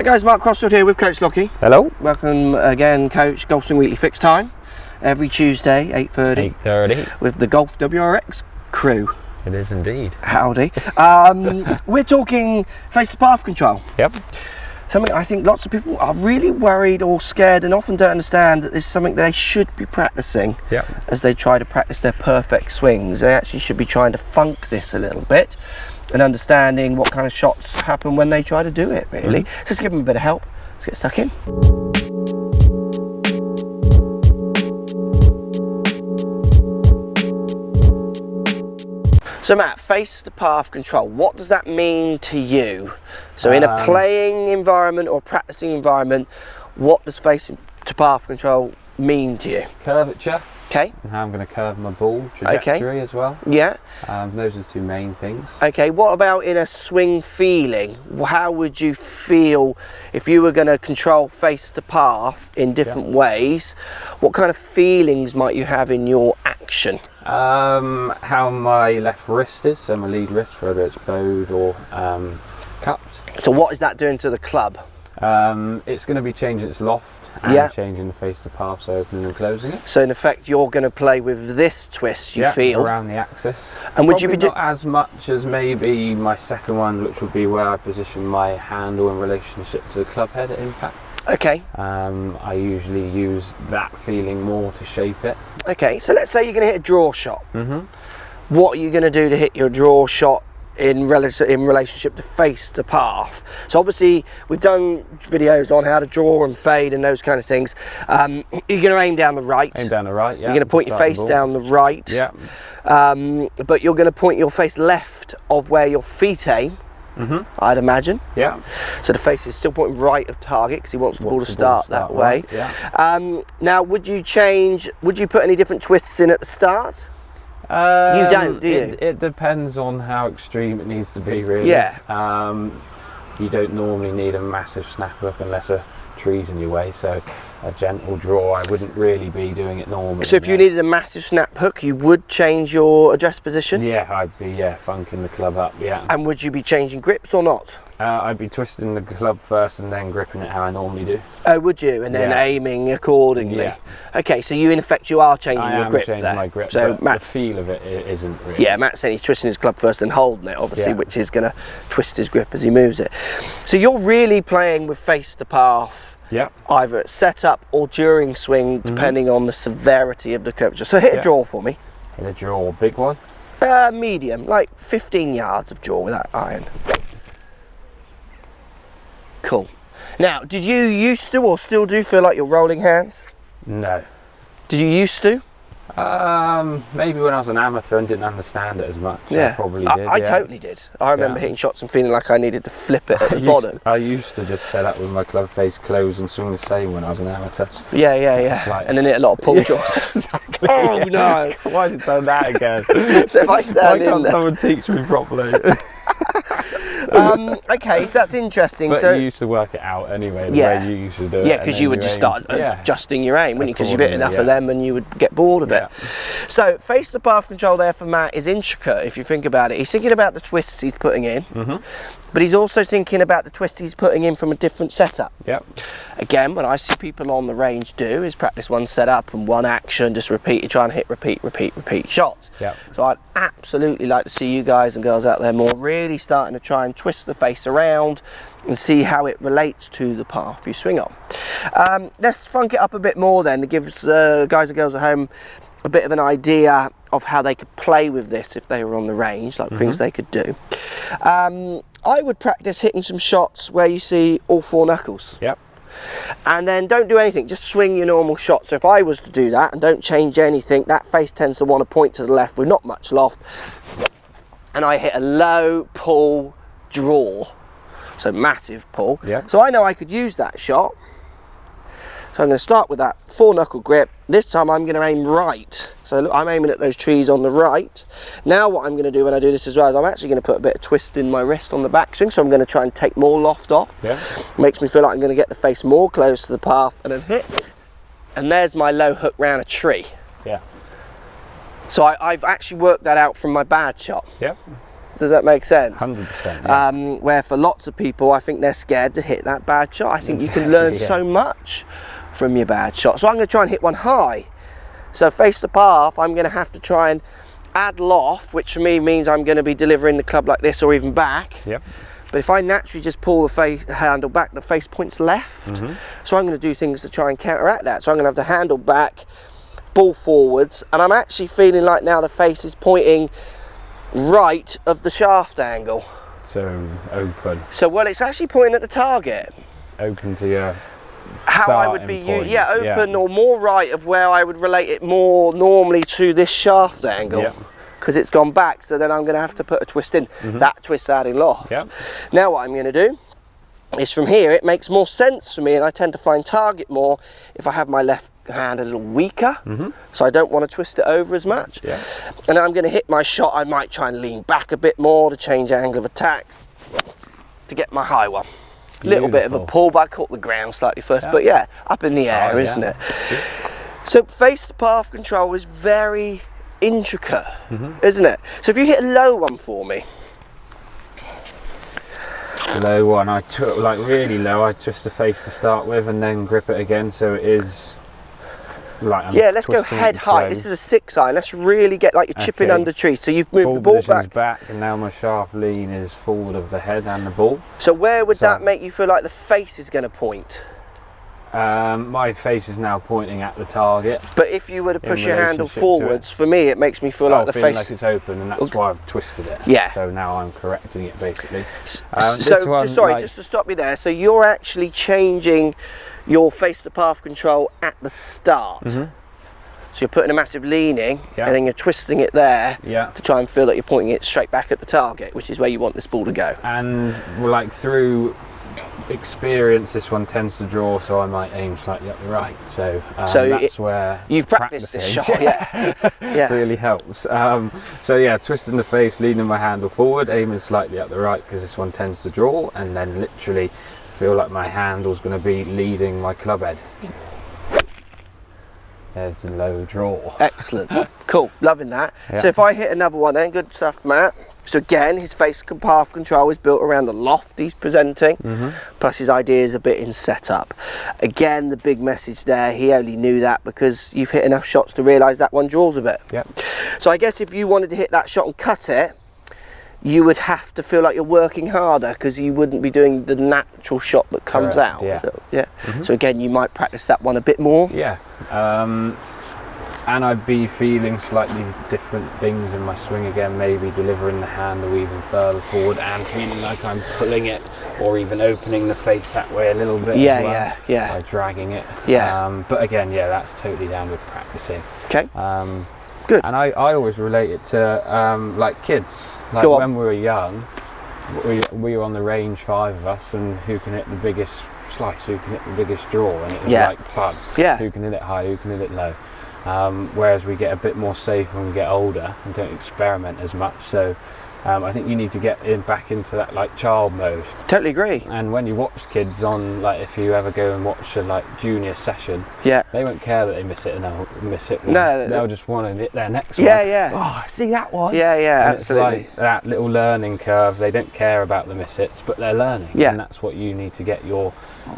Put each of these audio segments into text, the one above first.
Hi guys, Mark Crossfield here with Coach Lockey. Hello. Welcome again, Coach. Golf Swing Weekly fixed time. Every Tuesday, 8:30. 8:30. With the Golf WRX crew. It is indeed. Howdy. We're talking face to path control. Yep. Something I think lots of people are really worried or scared and often don't understand that this is something that they should be practicing. Yep. As they try to practice their perfect swings. They actually should be trying to funk this a little bit and understanding what kind of shots happen when they try to do it, really. So let's give them a bit of help. Let's get stuck in. So Matt, face to path control, what does that mean to you? So in a playing environment or practicing environment, what does face to path control mean to you? Curvature. Okay. And how I'm going to curve my ball trajectory as well. Yeah. Those are the two main things. Okay, what about in a swing feeling? How would you feel if you were going to control face to path in different ways? What kind of feelings might you have in your action? How my left wrist is, so my lead wrist, whether it's bowed or cupped. So what is that doing to the club? It's going to be changing its loft and changing the face to path, so opening and closing it. So in effect, you're going to play with this twist, you feel? Around the axis. And would you be not as much as maybe my second one, which would be where I position my handle in relationship to the club head at impact. Okay. I usually use that feeling more to shape it. Okay, so let's say you're going to hit a draw shot. What are you going to do to hit your draw shot in relationship to face to path? So obviously we've done videos on how to draw and fade and those kind of things. You're going to aim down the right. Aim down the right, yeah. You're going to point your face down the right. Yeah. But you're going to point your face left of where your feet aim. I'd imagine. Yeah. So the face is still pointing right of target because he wants the ball to start that way. Right, yeah. Now, would you put any different twists in at the start? You don't, do you? It depends on how extreme it needs to be, really. Yeah. You don't normally need a massive snap hook unless a tree's in your way, so a gentle draw, I wouldn't really be doing it normally. So if you needed a massive snap hook, you would change your address position? Yeah, I'd be funking the club up, yeah. And would you be changing grips or not? I'd be twisting the club first and then gripping it how I normally do. Oh, would you? And then aiming accordingly? Yeah. Okay, so you in effect you are changing your grip changing there. my grip, so but the feel of it isn't really. Yeah, Matt's saying he's twisting his club first and holding it, obviously, which is going to twist his grip as he moves it. So you're really playing with face to path, either at setup or during swing, depending on the severity of the curvature. So hit a draw for me. Hit a draw, big one? Medium, like 15 yards of draw with that iron. Cool. Now, did you used to or still do feel like you're rolling hands? No. Did you used to? Maybe when I was an amateur and didn't understand it as much. Yeah, I probably did. I totally did. I remember hitting shots and feeling like I needed to flip it at the bottom. I used to just set up with my club face closed and swing the same when I was an amateur. Yeah. Like, and then hit a lot of pull draws. Exactly. Oh no! Why did you done that again? So if I stand in there, someone teach me properly? okay, so that's interesting. But so you used to work it out anyway, the way you used to do it. Yeah, because you would just start adjusting your aim, wouldn't you? Because you've hit enough of them and you would get bored of it. So face to path control there for Matt is intricate if you think about it. He's thinking about the twists he's putting in, but he's also thinking about the twists he's putting in from a different setup. Yep. Again, what I see people on the range do is practice one setup and one action, just repeat, you try and hit repeat shots. Yep. So I'd absolutely like to see you guys and girls out there more really starting to try and twist the face around and see how it relates to the path you swing on. Let's funk it up a bit more then to give guys and girls at home a bit of an idea of how they could play with this if they were on the range, like things they could do. I would practice hitting some shots where you see all four knuckles. Yep. And then don't do anything, just swing your normal shot. So if I was to do that and don't change anything, that face tends to want to point to the left with not much loft. And I hit a low pull draw. So massive pull. Yeah. So I know I could use that shot. So I'm going to start with that 4-knuckle grip. This time I'm going to aim right. So look, I'm aiming at those trees on the right. Now what I'm going to do when I do this as well is I'm actually going to put a bit of twist in my wrist on the backswing. So I'm going to try and take more loft off. Yeah. Makes me feel like I'm going to get the face more close to the path and then hit. And there's my low hook round a tree. Yeah. So I've actually worked that out from my bad shot. Yep. Does that make sense? 100%. Yeah. Where for lots of people, I think they're scared to hit that bad shot. I think you can learn so much from your bad shot. So I'm going to try and hit one high. So face the path, I'm going to have to try and add loft, which for me means I'm going to be delivering the club like this or even back. Yep. But if I naturally just pull the handle back, the face points left. So I'm going to do things to try and counteract that. So I'm going to have the handle back, ball forwards, and I'm actually feeling like now the face is pointing right of the shaft angle. So open. So well, it's actually pointing at the target. Open to your How I would be, point. open or more right of where I would relate it more normally to this shaft angle. Because it's gone back, so then I'm going to have to put a twist in. That twist adding loft. Now what I'm going to do is from here, it makes more sense for me, and I tend to find target more if I have my left hand a little weaker, so I don't want to twist it over as much. And I'm going to hit my shot. I might try and lean back a bit more to change angle of attack to get my high one. Little bit of a pull, but I caught the ground slightly first, but yeah, up in the air, isn't it? So face the path control is very intricate, isn't it? So if you hit a low one for me. Low one, I took like really low. I twist the face to start with and then grip it again, so it is like I'm let's go head high. This is a 6 iron. Let's really get like you're chipping under trees. So you've moved the ball back, and now my shaft lean is forward of the head and the ball. So where would that make you feel like the face is going to point? My face is now pointing at the target. But if you were to push your handle forwards, for me, it makes me feel like the face. Like it's open, and that's why I've twisted it. So now I'm correcting it basically. Just to stop you there. So you're actually changing your face the path control at the start. So you're putting a massive leaning, and then you're twisting it there to try and feel that you're pointing it straight back at the target, which is where you want this ball to go. And like through experience, this one tends to draw, so I might aim slightly up the right. So that's where you've practiced this shot. Really helps. So yeah, twisting the face, leaning my handle forward, aiming slightly up the right because this one tends to draw, and then literally feel like my handle's going to be leading my club head. There's the low draw. Excellent. Cool. Loving that. So if I hit another one then, good stuff, Matt. So again, his face path control is built around the loft he's presenting, plus his idea is a bit in setup. Again, the big message there, he only knew that because you've hit enough shots to realise that one draws a bit. So I guess if you wanted to hit that shot and cut it, you would have to feel like you're working harder because you wouldn't be doing the natural shot that comes out. So again, you might practice that one a bit more. And I'd be feeling slightly different things in my swing again, maybe delivering the handle even further forward and feeling like I'm pulling it or even opening the face that way a little bit by dragging it. But again, that's totally down with practicing. Good. And I always relate it to like kids. Like when we were young, we were on the range, 5 of us, and who can hit the biggest slice, who can hit the biggest draw, and it was like fun. Who can hit it high, who can hit it low. Whereas we get a bit more safe when we get older and don't experiment as much. So I think you need to get back into that like child mode. Totally agree. And when you watch kids on, like if you ever go and watch a like junior session, they won't care that they miss it and they'll miss it. They'll just want to hit their next one. Oh, see that one. And absolutely. It's like that little learning curve. They don't care about the miss hits, but they're learning. And that's what you need to get your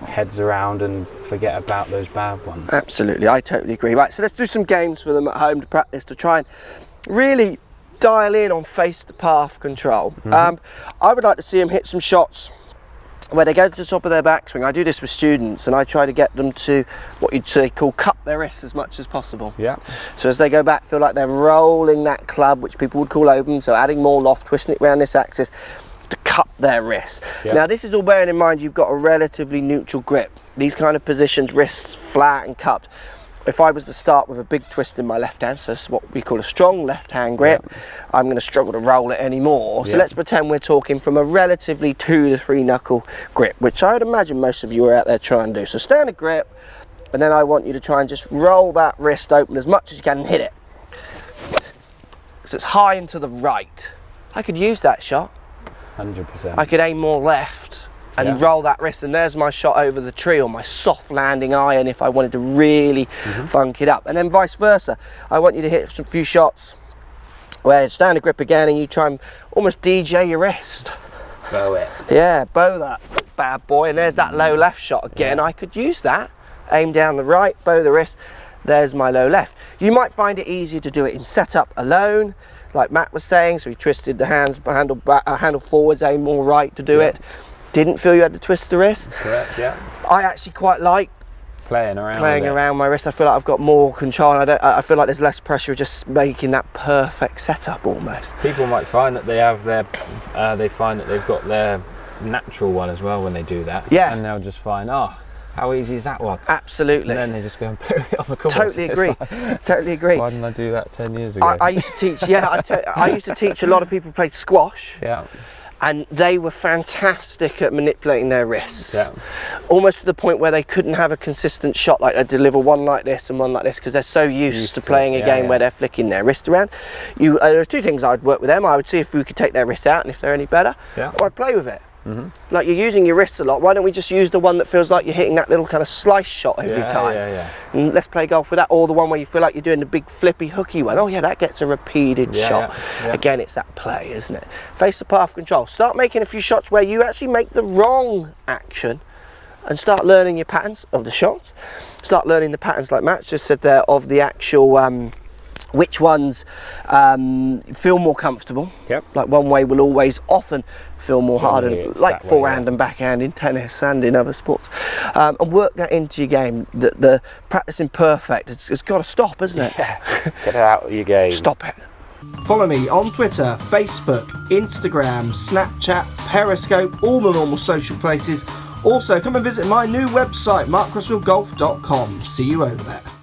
heads around and forget about those bad ones. Absolutely, I totally agree. Right, so let's do some games for them at home to practice, to try and really dial in on face the path control. I would like to see them hit some shots where they go to the top of their backswing. I do this with students and I try to get them to what you'd say call cup their wrists as much as possible. So as they go back, feel like they're rolling that club, which people would call open, so adding more loft, twisting it around this axis to cup their wrists. Now this is all bearing in mind you've got a relatively neutral grip. These kind of positions, wrists flat and cupped. If I was to start with a big twist in my left hand, so it's what we call a strong left hand grip, I'm going to struggle to roll it anymore. So let's pretend we're talking from a relatively 2 to 3 knuckle grip, which I would imagine most of you are out there trying to do. So standard grip, and then I want you to try and just roll that wrist open as much as you can and hit it. So it's high and to the right. I could use that shot. 100%. I could aim more left and roll that wrist, and there's my shot over the tree, or my soft landing iron if I wanted to really funk it up. And then vice versa, I want you to hit a few shots where standard grip again, and you try and almost DJ your wrist. Bow it. Yeah, bow that bad boy. And there's that low left shot again. I could use that. Aim down the right, bow the wrist. There's my low left. You might find it easier to do it in setup alone, like Matt was saying. So he twisted the handle forwards, aim more right to do it. Didn't feel you had to twist the wrist. Correct, yeah. I actually quite like playing around my wrist. I feel like I've got more control. I feel like there's less pressure just making that perfect setup almost. People might find that they have their, they find that they've got their natural one as well when they do that. Yeah. And they'll just find, oh, how easy is that one? Absolutely. And then they just go and play with it on the course. Totally agree. Totally agree. Why didn't I do that 10 years ago? I used to teach. Yeah, I used to teach a lot of people who played squash. Yeah. And they were fantastic at manipulating their wrists. Yeah. Almost to the point where they couldn't have a consistent shot, like they deliver one like this and one like this, because they're so used to playing a game where they're flicking their wrist around. There's two things I'd work with them. I would see if we could take their wrist out and if they're any better, or I'd play with it. Like, you're using your wrists a lot, why don't we just use the one that feels like you're hitting that little kind of slice shot every time? And let's play golf with that, or the one where you feel like you're doing the big flippy hooky one. Oh yeah, that gets a repeated shot. Again, it's that play, isn't it? Face the path control. Start making a few shots where you actually make the wrong action and start learning your patterns of the shots. Start learning the patterns, like Matt just said there, of the actual which ones feel more comfortable. Like one way will always often feel more hardened, like forehand and backhand in tennis and in other sports. And work that into your game. The practicing perfect, it's got to stop, isn't it? Get it out of your game. Stop it. Follow me on Twitter, Facebook, Instagram, Snapchat, Periscope, all the normal social places. Also, come and visit my new website, markcrossfieldgolf.com. See you over there.